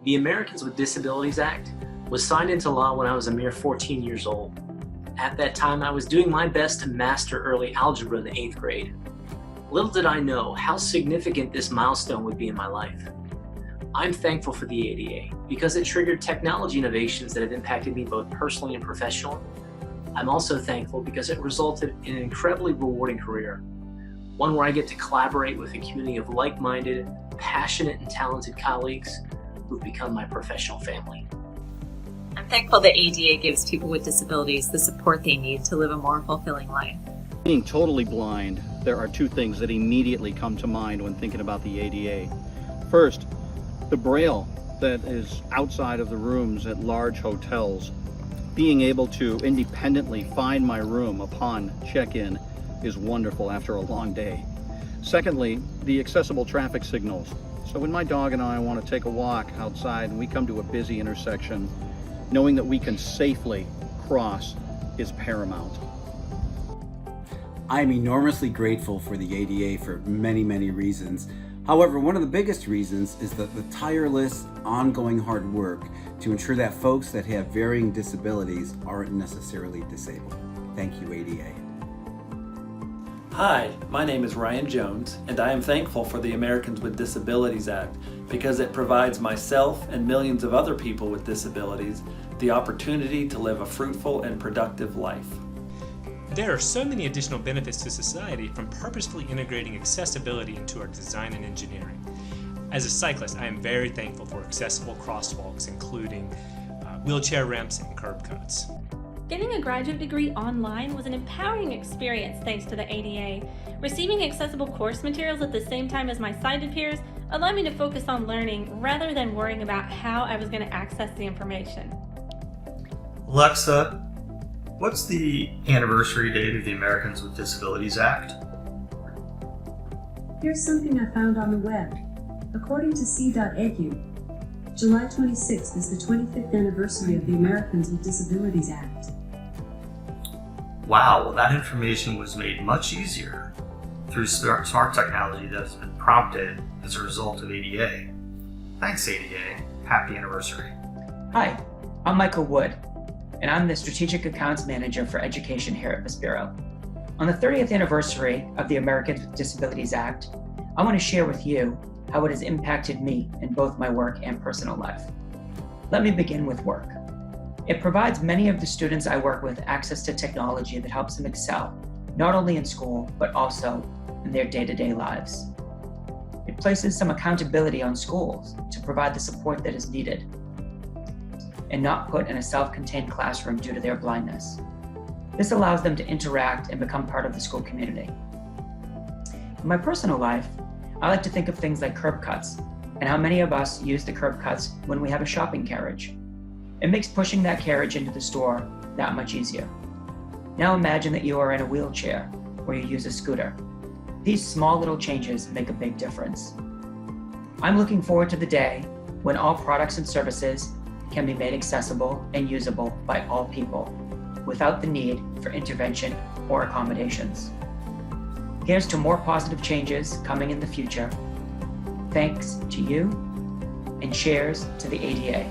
The Americans with Disabilities Act was signed into law when I was a mere 14 years old. At that time, I was doing my best to master early algebra in the 8th grade. Little did I know how significant this milestone would be in my life. I'm thankful for the ADA because it triggered technology innovations that have impacted me both personally and professionally. I'm also thankful because it resulted in an incredibly rewarding career, one where I get to collaborate with a community of like-minded, passionate, and talented colleagues who've become my professional family. I'm thankful that ADA gives people with disabilities the support they need to live a more fulfilling life. Being totally blind, there are two things that immediately come to mind when thinking about the ADA. First, the braille that is outside of the rooms at large hotels. Being able to independently find my room upon check-in is wonderful after a long day. Secondly, the accessible traffic signals. So when my dog and I want to take a walk outside and we come to a busy intersection, knowing that we can safely cross is paramount. I'm enormously grateful for the ADA for many, many reasons. However, one of the biggest reasons is the tireless, ongoing hard work to ensure that folks that have varying disabilities aren't necessarily disabled. Thank you, ADA. Hi, my name is Ryan Jones, and I am thankful for the Americans with Disabilities Act because it provides myself and millions of other people with disabilities the opportunity to live a fruitful and productive life. There are so many additional benefits to society from purposefully integrating accessibility into our design and engineering. As a cyclist, I am very thankful for accessible crosswalks, including wheelchair ramps and curb cuts. Getting a graduate degree online was an empowering experience thanks to the ADA. Receiving accessible course materials at the same time as my sighted peers allowed me to focus on learning rather than worrying about how I was going to access the information. Alexa, what's the anniversary date of the Americans with Disabilities Act? Here's something I found on the web. According to C.edu, July 26th is the 25th anniversary of the Americans with Disabilities Act. Wow, well, that information was made much easier through smart technology that has been prompted as a result of ADA. Thanks, ADA. Happy anniversary. Hi, I'm Michael Wood, and I'm the Strategic Accounts Manager for Education here at Vispero. On the 30th anniversary of the Americans with Disabilities Act, I want to share with you how it has impacted me in both my work and personal life. Let me begin with work. It provides many of the students I work with access to technology that helps them excel, not only in school, but also in their day-to-day lives. It places some accountability on schools to provide the support that is needed and not put in a self-contained classroom due to their blindness. This allows them to interact and become part of the school community. In my personal life, I like to think of things like curb cuts and how many of us use the curb cuts when we have a shopping carriage. It makes pushing that carriage into the store that much easier. Now imagine that you are in a wheelchair or you use a scooter. These small little changes make a big difference. I'm looking forward to the day when all products and services can be made accessible and usable by all people without the need for intervention or accommodations. Here's to more positive changes coming in the future. Thanks to you, and cheers to the ADA.